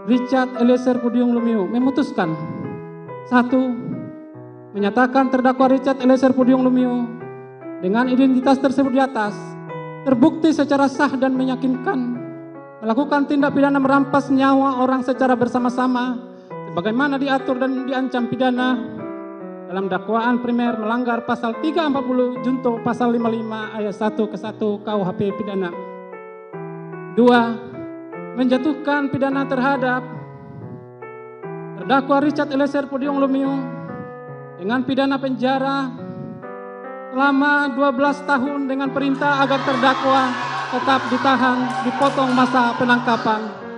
Richard Eliezer Pudium Lumiu memutuskan: 1. Menyatakan terdakwa Richard Eliezer Pudium Lumiu dengan identitas tersebut di atas terbukti secara sah dan meyakinkan melakukan tindak pidana merampas nyawa orang secara bersama-sama sebagaimana diatur dan diancam pidana dalam dakwaan primer melanggar pasal 340 junto pasal 55 ayat 1 ke 1 KUHP pidana. 2. Menjatuhkan pidana terhadap terdakwa Richard Eliezer Pudium Lumiu dengan pidana penjara selama 12 tahun dengan perintah agar terdakwa tetap ditahan, dipotong masa penangkapan